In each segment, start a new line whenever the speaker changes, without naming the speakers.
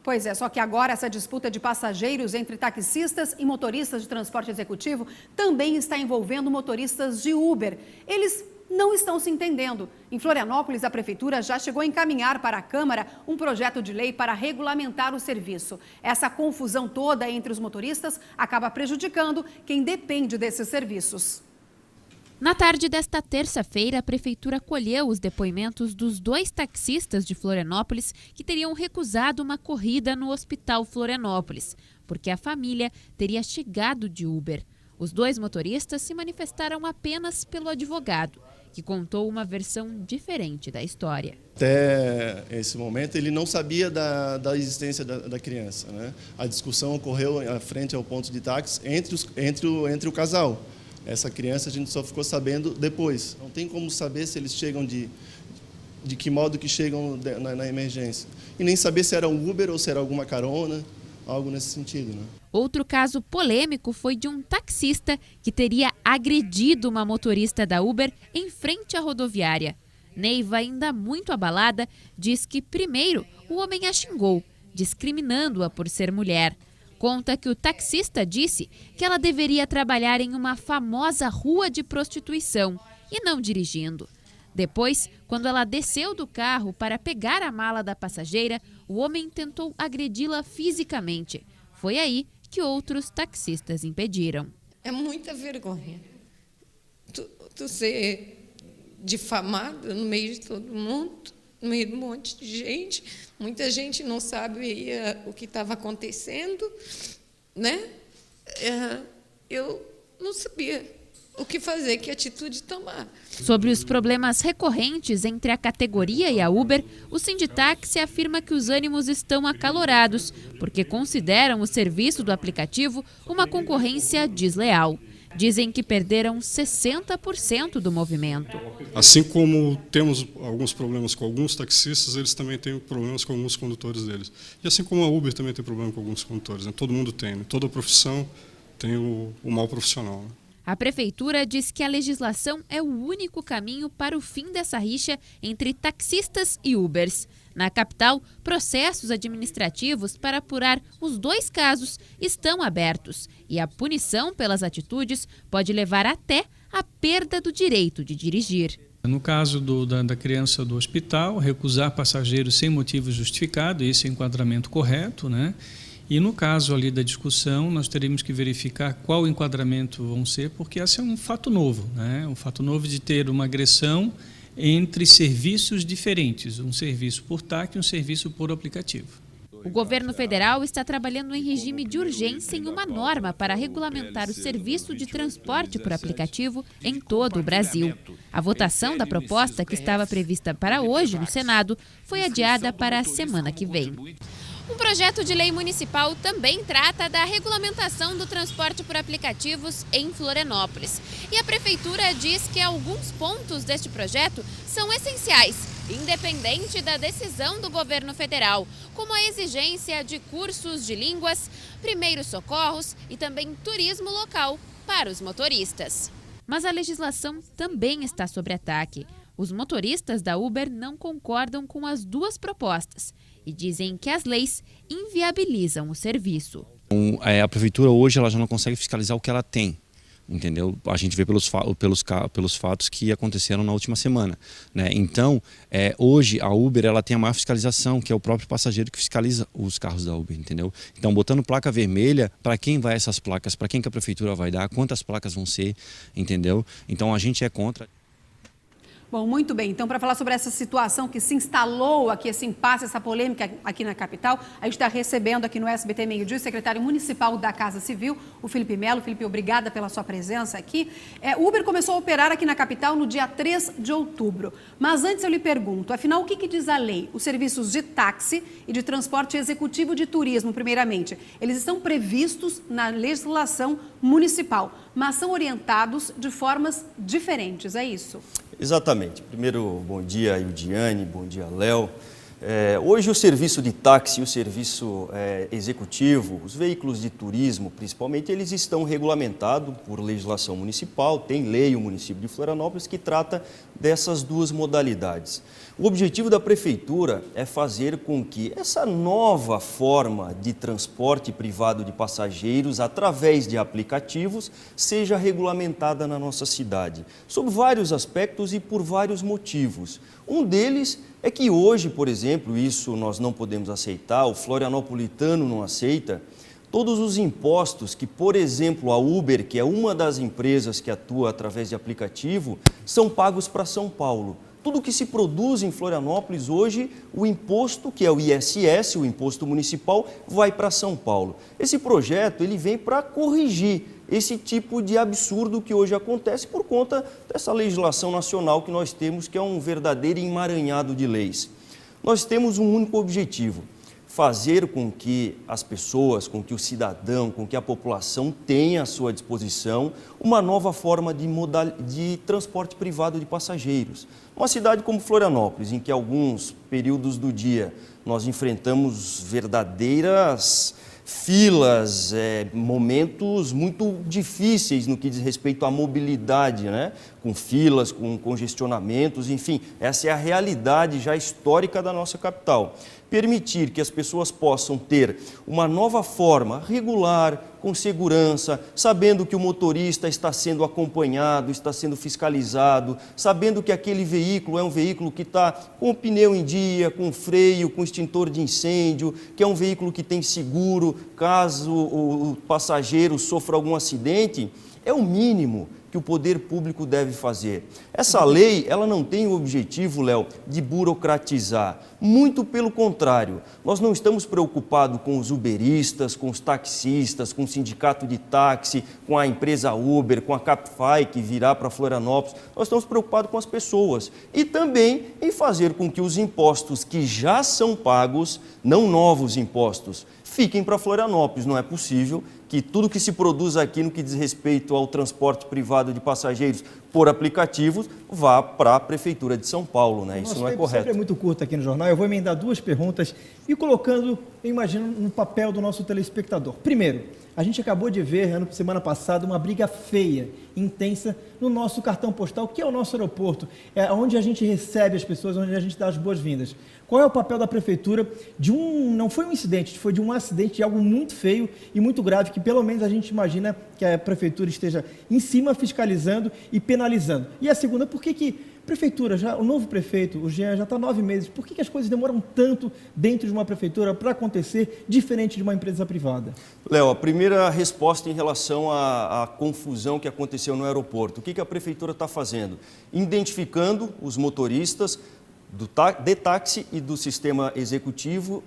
Pois é, só que agora essa disputa de passageiros entre taxistas e motoristas de transporte executivo também está envolvendo motoristas de Uber. Eles não estão se entendendo. Em Florianópolis, a prefeitura já chegou a encaminhar para a Câmara um projeto de lei para regulamentar o serviço. Essa confusão toda entre os motoristas acaba prejudicando quem depende desses serviços.
Na tarde desta terça-feira, a prefeitura colheu os depoimentos dos 2 taxistas de Florianópolis que teriam recusado uma corrida no Hospital Florianópolis, porque a família teria chegado de Uber. Os 2 motoristas se manifestaram apenas pelo advogado, que contou uma versão diferente da história.
Até esse momento, ele não sabia da existência da criança, né? A discussão ocorreu à frente ao ponto de táxi entre o casal. Essa criança a gente só ficou sabendo depois. Não tem como saber se eles chegam de que modo que chegam na emergência. E nem saber se era um Uber ou se era alguma carona, algo nesse sentido, né?
Outro caso polêmico foi de um taxista que teria agredido uma motorista da Uber em frente à rodoviária. Neiva, ainda muito abalada, diz que primeiro o homem a xingou, discriminando-a por ser mulher. Conta que o taxista disse que ela deveria trabalhar em uma famosa rua de prostituição e não dirigindo. Depois, quando ela desceu do carro para pegar a mala da passageira, o homem tentou agredi-la fisicamente. Foi aí que outros taxistas impediram.
É muita vergonha tu ser difamada no meio de todo mundo, no meio de um monte de gente. Muita gente não sabe o que estava acontecendo, né? Eu não sabia o que fazer, que atitude tomar.
Sobre os problemas recorrentes entre a categoria e a Uber, o Sinditáxi afirma que os ânimos estão acalorados, porque consideram o serviço do aplicativo uma concorrência desleal. Dizem que perderam 60% do movimento.
Assim como temos alguns problemas com alguns taxistas, eles também têm problemas com alguns condutores deles. E assim como a Uber também tem problema com alguns condutores, né? Todo mundo tem, né? Toda profissão tem o mal profissional, né?
A prefeitura diz que a legislação é o único caminho para o fim dessa rixa entre taxistas e Ubers. Na capital, processos administrativos para apurar os 2 casos estão abertos e a punição pelas atitudes pode levar até à perda do direito de dirigir.
No caso da criança do hospital, recusar passageiros sem motivo justificado, esse é o enquadramento correto, né? E no caso ali da discussão, nós teríamos que verificar qual enquadramento vão ser, porque esse é um fato novo, né? Um fato novo de ter uma agressão entre serviços diferentes, um serviço por TAC e um serviço por aplicativo.
O governo federal está trabalhando em regime de urgência em uma norma para regulamentar o serviço de transporte por aplicativo em todo o Brasil. A votação da proposta, que estava prevista para hoje no Senado, foi adiada para a semana que vem. Um projeto de lei municipal também trata da regulamentação do transporte por aplicativos em Florianópolis. E a prefeitura diz que alguns pontos deste projeto são essenciais, independente da decisão do governo federal, como a exigência de cursos de línguas, primeiros socorros e também turismo local para os motoristas. Mas a legislação também está sob ataque. Os motoristas da Uber não concordam com as 2 propostas e dizem que as leis inviabilizam o serviço.
A prefeitura hoje ela já não consegue fiscalizar o que ela tem, entendeu? A gente vê pelos fatos que aconteceram na última semana, né? Então, hoje a Uber ela tem a maior fiscalização, que é o próprio passageiro que fiscaliza os carros da Uber, entendeu? Então, botando placa vermelha, para quem vai essas placas, para quem que a prefeitura vai dar, quantas placas vão ser, entendeu? Então, a gente é contra.
Bom, muito bem. Então, para falar sobre essa situação que se instalou aqui, esse impasse, essa polêmica aqui na capital, a gente está recebendo aqui no SBT Meio-Dia o secretário municipal da Casa Civil, o Felipe Melo. Felipe, obrigada pela sua presença aqui. O Uber começou a operar aqui na capital no dia 3 de outubro. Mas antes eu lhe pergunto, afinal, o que diz a lei? Os serviços de táxi e de transporte executivo de turismo, primeiramente, eles estão previstos na legislação municipal, mas são orientados de formas diferentes, é isso?
Exatamente. Primeiro, bom dia, Ildiane, bom dia, Léo. Hoje o serviço de táxi e o serviço executivo, os veículos de turismo, principalmente, eles estão regulamentados por legislação municipal, tem lei o município de Florianópolis que trata dessas 2 modalidades. O objetivo da Prefeitura é fazer com que essa nova forma de transporte privado de passageiros através de aplicativos seja regulamentada na nossa cidade, sob vários aspectos e por vários motivos. Um deles é que hoje, por exemplo, isso nós não podemos aceitar, o florianopolitano não aceita, todos os impostos que, por exemplo, a Uber, que é uma das empresas que atua através de aplicativo, são pagos para São Paulo. Tudo que se produz em Florianópolis hoje, o imposto, que é o ISS, o imposto municipal, vai para São Paulo. Esse projeto ele vem para corrigir esse tipo de absurdo que hoje acontece por conta dessa legislação nacional que nós temos, que é um verdadeiro emaranhado de leis. Nós temos um único objetivo: fazer com que as pessoas, com que o cidadão, com que a população tenha à sua disposição uma nova forma de transporte privado de passageiros. Uma cidade como Florianópolis, em que alguns períodos do dia nós enfrentamos verdadeiras filas, momentos muito difíceis no que diz respeito à mobilidade, né? Com filas, com congestionamentos, enfim, essa é a realidade já histórica da nossa capital. Permitir que as pessoas possam ter uma nova forma regular, com segurança, sabendo que o motorista está sendo acompanhado, está sendo fiscalizado, sabendo que aquele veículo é um veículo que está com o pneu em dia, com freio, com extintor de incêndio, que é um veículo que tem seguro, caso o passageiro sofra algum acidente, é o mínimo que o poder público deve fazer. Essa lei, ela não tem o objetivo, Léo, de burocratizar. Muito pelo contrário, nós não estamos preocupados com os uberistas, com os taxistas, com o sindicato de táxi, com a empresa Uber, com a Capify que virá para Florianópolis. Nós estamos preocupados com as pessoas e também em fazer com que os impostos que já são pagos, não novos impostos, fiquem para Florianópolis. Não é possível que tudo que se produz aqui no que diz respeito ao transporte privado de passageiros por aplicativos vá para a Prefeitura de São Paulo, né? Isso não é correto.
Sempre é muito curto aqui no jornal. Eu vou emendar duas perguntas e colocando, eu imagino, no papel do nosso telespectador. Primeiro, a gente acabou de ver, semana passada, uma briga feia, intensa, no nosso cartão postal, que é o nosso aeroporto, é onde a gente recebe as pessoas, onde a gente dá as boas-vindas. Qual é o papel da Prefeitura não foi um incidente, foi de um acidente, de algo muito feio e muito grave, que pelo menos a gente imagina que a Prefeitura esteja em cima fiscalizando e penalizando. E a segunda, por que Prefeitura, o novo prefeito, o Jean, já está 9 meses, por que as coisas demoram tanto dentro de uma prefeitura para acontecer, diferente de uma empresa privada?
Léo, a primeira resposta em relação à confusão que aconteceu no aeroporto. O que a prefeitura está fazendo? Identificando os motoristas de táxi e do sistema executivo,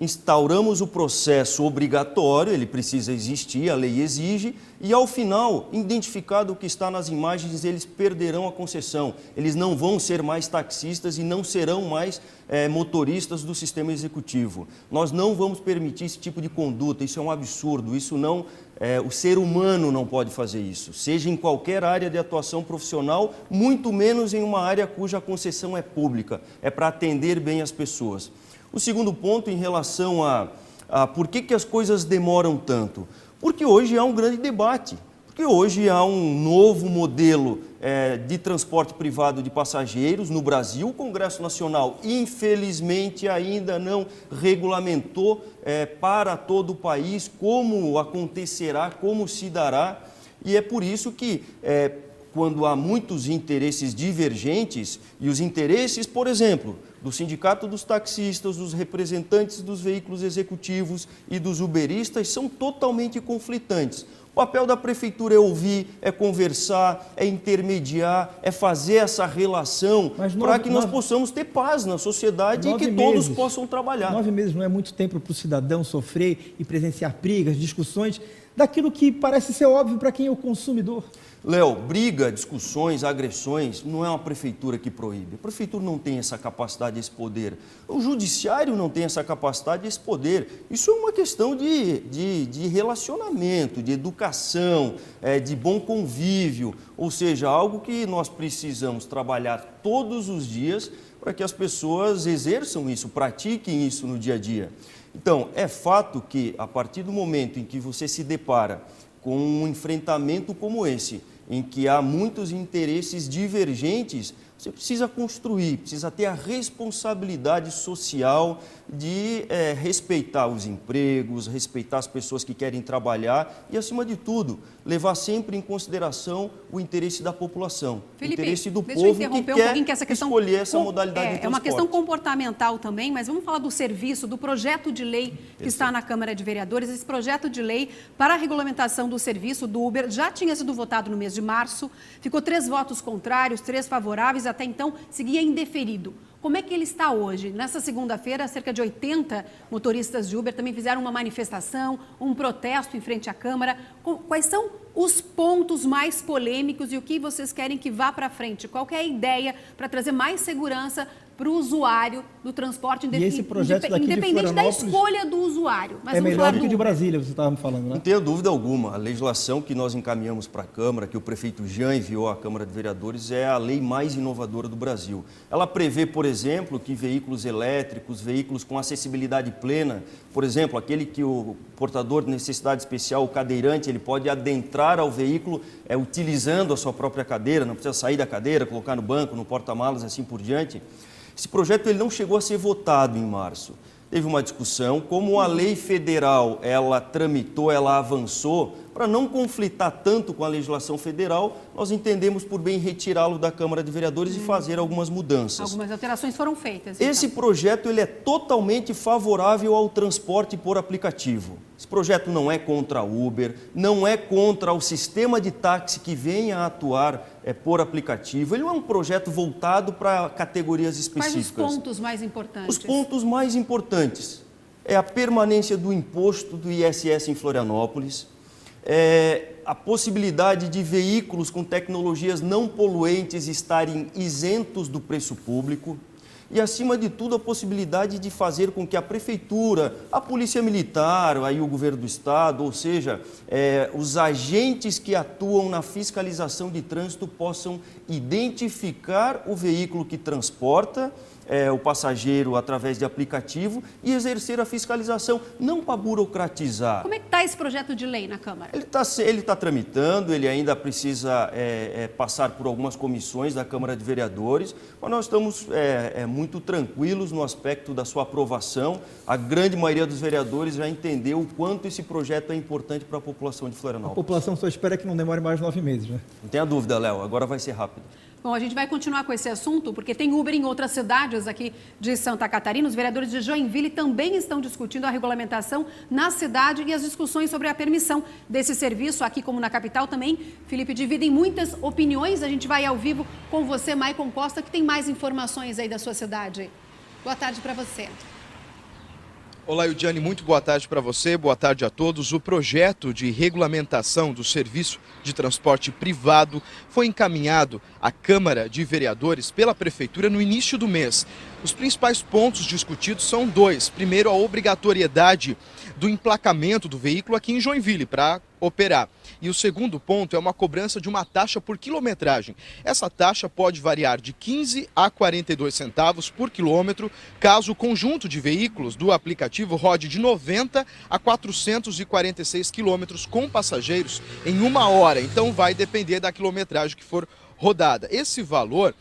instauramos o processo obrigatório, ele precisa existir, a lei exige, e ao final, identificado o que está nas imagens, eles perderão a concessão. Eles não vão ser mais taxistas e não serão mais motoristas do sistema executivo. Nós não vamos permitir esse tipo de conduta, isso é um absurdo, isso não... o ser humano não pode fazer isso, seja em qualquer área de atuação profissional, muito menos em uma área cuja concessão é pública, é para atender bem as pessoas. O segundo ponto em relação a por que as coisas demoram tanto? Porque hoje há um grande debate, porque hoje há um novo modelo de transporte privado de passageiros no Brasil. O Congresso Nacional, infelizmente, ainda não regulamentou para todo o país como acontecerá, como se dará, e é por isso que quando há muitos interesses divergentes, e os interesses, por exemplo, do Sindicato dos Taxistas, dos representantes dos veículos executivos e dos uberistas são totalmente conflitantes. O papel da Prefeitura é ouvir, é conversar, é intermediar, é fazer essa relação para que nós possamos ter paz na sociedade e que todos possam trabalhar.
9 meses não é muito tempo para o cidadão sofrer e presenciar brigas, discussões, daquilo que parece ser óbvio para quem é o consumidor.
Léo, briga, discussões, agressões, não é uma prefeitura que proíbe. A prefeitura não tem essa capacidade, esse poder. O judiciário não tem essa capacidade, esse poder. Isso é uma questão de relacionamento, de educação, de bom convívio. Ou seja, algo que nós precisamos trabalhar todos os dias para que as pessoas exerçam isso, pratiquem isso no dia a dia. Então, é fato que a partir do momento em que você se depara com um enfrentamento como esse, em que há muitos interesses divergentes, Você precisa construir, precisa ter a responsabilidade social de respeitar os empregos, respeitar as pessoas que querem trabalhar e, acima de tudo, levar sempre em consideração o interesse da população,
Felipe,
o interesse do
deixa
povo
eu
que
interromper
quer
um pouquinho, que essa questão
escolher essa modalidade de transporte.
É uma questão comportamental também, mas vamos falar do serviço, do projeto de lei que está na Câmara de Vereadores. Esse projeto de lei para a regulamentação do serviço do Uber já tinha sido votado no mês de março, ficou 3 votos contrários, 3 favoráveis, até então seguia indeferido. Como é que ele está hoje? Nessa segunda-feira, cerca de 80 motoristas de Uber também fizeram uma manifestação, um protesto em frente à Câmara. Quais são os pontos mais polêmicos e o que vocês querem que vá para frente? Qual que é a ideia para trazer mais segurança para o usuário do transporte, independente da escolha do usuário? Mas
é melhor do que de Brasília, você estava me falando, né?
Não tenho dúvida alguma. A legislação que nós encaminhamos para a Câmara, que o prefeito Jean enviou à Câmara de Vereadores, é a lei mais inovadora do Brasil. Ela prevê, por exemplo, que veículos elétricos, veículos com acessibilidade plena, por exemplo, aquele que o portador de necessidade especial, o cadeirante, ele pode adentrar ao veículo utilizando a sua própria cadeira, não precisa sair da cadeira, colocar no banco, no porta-malas e assim por diante. Esse projeto ele não chegou a ser votado em março. Teve uma discussão, como a lei federal ela tramitou, ela avançou, para não conflitar tanto com a legislação federal, nós entendemos por bem retirá-lo da Câmara de Vereadores e fazer algumas mudanças.
Algumas alterações foram feitas.
Esse projeto ele é totalmente favorável ao transporte por aplicativo. Esse projeto não é contra a Uber, não é contra o sistema de táxi que venha a atuar por aplicativo. Ele é um projeto voltado para categorias específicas.
Quais os pontos mais importantes?
Os pontos mais importantes é a permanência do imposto do ISS em Florianópolis, a possibilidade de veículos com tecnologias não poluentes estarem isentos do preço público e, acima de tudo, a possibilidade de fazer com que a Prefeitura, a Polícia Militar, aí o Governo do Estado, ou seja, os agentes que atuam na fiscalização de trânsito possam identificar o veículo que transporta o passageiro através de aplicativo e exercer a fiscalização, não para burocratizar.
Como é que está esse projeto de lei na Câmara?
Ele está tramitando, ele ainda precisa passar por algumas comissões da Câmara de Vereadores, mas nós estamos muito tranquilos no aspecto da sua aprovação. A grande maioria dos vereadores já entendeu o quanto esse projeto é importante para a população de Florianópolis.
A população só espera que não demore mais 9 meses, né?
Não tenha dúvida, Léo, agora vai ser rápido.
Bom, a gente vai continuar com esse assunto, porque tem Uber em outras cidades aqui de Santa Catarina. Os vereadores de Joinville também estão discutindo a regulamentação na cidade e as discussões sobre a permissão desse serviço, aqui como na capital também. Felipe, dividem muitas opiniões. A gente vai ao vivo com você, Maicon Costa, que tem mais informações aí da sua cidade. Boa tarde para você.
Olá, Eudiane, muito boa tarde para você, boa tarde a todos. O projeto de regulamentação do serviço de transporte privado foi encaminhado à Câmara de Vereadores pela Prefeitura no início do mês. Os principais pontos discutidos são 2. Primeiro, a obrigatoriedade do emplacamento do veículo aqui em Joinville para operar. E o segundo ponto é uma cobrança de uma taxa por quilometragem. Essa taxa pode variar de 15 a 42 centavos por quilômetro, caso o conjunto de veículos do aplicativo rode de 90 a 446 quilômetros com passageiros em 1 hora. Então vai depender da quilometragem que for rodada. Esse valor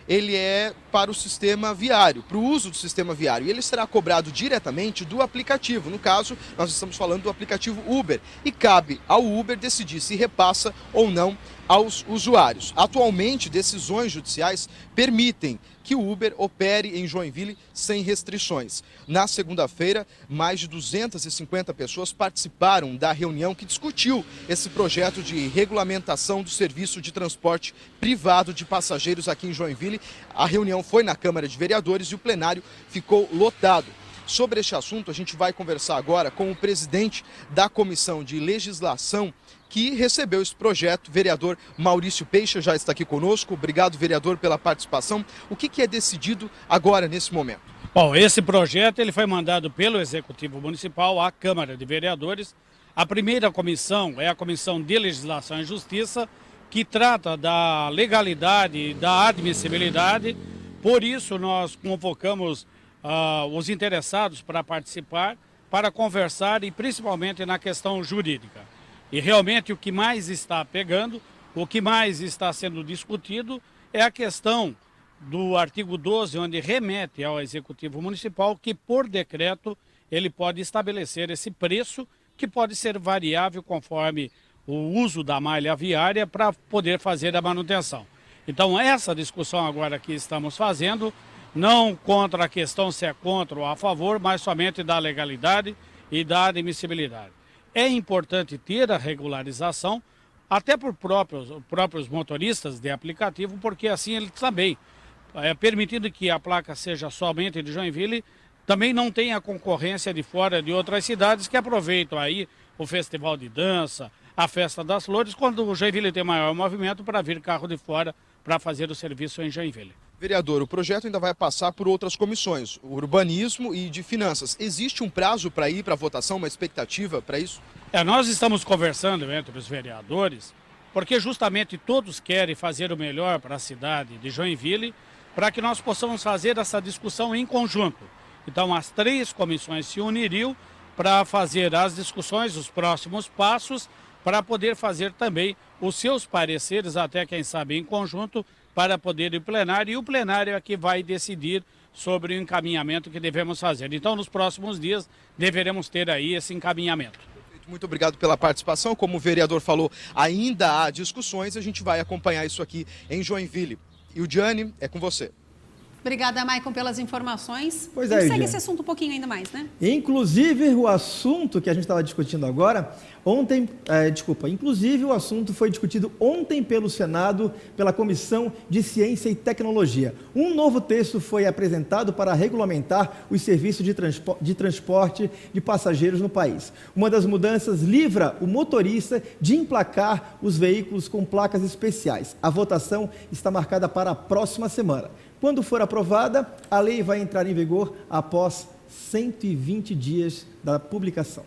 ele é para o sistema viário, para o uso do sistema viário. E ele será cobrado diretamente do aplicativo. No caso, nós estamos falando do aplicativo Uber. E cabe ao Uber decidir se repassa ou não aos usuários. Atualmente, decisões judiciais permitem que o Uber opere em Joinville sem restrições. Na segunda-feira, mais de 250 pessoas participaram da reunião que discutiu esse projeto de regulamentação do serviço de transporte privado de passageiros aqui em Joinville. A reunião foi na Câmara de Vereadores e o plenário ficou lotado. Sobre este assunto, a gente vai conversar agora com o presidente da Comissão de Legislação que recebeu esse projeto, vereador Maurício Peixa, já está aqui conosco. Obrigado, vereador, pela participação. O que é decidido agora, nesse momento?
Bom, esse projeto ele foi mandado pelo Executivo Municipal à Câmara de Vereadores. A primeira comissão é a Comissão de Legislação e Justiça, que trata da legalidade e da admissibilidade. Por isso, nós convocamos os interessados para participar, para conversar e principalmente na questão jurídica. E realmente o que mais está pegando, o que mais está sendo discutido é a questão do artigo 12, onde remete ao Executivo Municipal que, por decreto, ele pode estabelecer esse preço, que pode ser variável conforme o uso da malha viária para poder fazer a manutenção. Então, essa discussão agora que estamos fazendo, não contra a questão se é contra ou a favor, mas somente da legalidade e da admissibilidade. É importante ter a regularização, até por próprios motoristas de aplicativo, porque assim eles também, permitindo que a placa seja somente de Joinville, também não tem a concorrência de fora de outras cidades que aproveitam aí o festival de dança, a festa das flores, quando o Joinville tem maior movimento para vir carro de fora para fazer o serviço em Joinville.
Vereador, o projeto ainda vai passar por outras comissões, urbanismo e de finanças. Existe um prazo para ir para a votação, uma expectativa para isso?
Nós estamos conversando entre os vereadores, porque justamente todos querem fazer o melhor para a cidade de Joinville, para que nós possamos fazer essa discussão em conjunto. Então, as 3 comissões se uniriam para fazer as discussões, os próximos passos, para poder fazer também os seus pareceres, até quem sabe em conjunto, para poder ir ao plenário, e o plenário é que vai decidir sobre o encaminhamento que devemos fazer. Então, nos próximos dias, deveremos ter aí esse encaminhamento.
Muito obrigado pela participação. Como o vereador falou, ainda há discussões, a gente vai acompanhar isso aqui em Joinville. E o Gianni, é com você.
Obrigada, Maicon, pelas informações.
Pois
a gente
é,
segue
Jean.
esse assunto um pouquinho ainda mais, né?
Inclusive, o assunto que a gente estava discutindo agora, inclusive o assunto foi discutido ontem pelo Senado, pela Comissão de Ciência e Tecnologia. Um novo texto foi apresentado para regulamentar os serviços de transporte de passageiros no país. Uma das mudanças livra o motorista de emplacar os veículos com placas especiais. A votação está marcada para a próxima semana. Quando for aprovada, a lei vai entrar em vigor após 120 dias da publicação.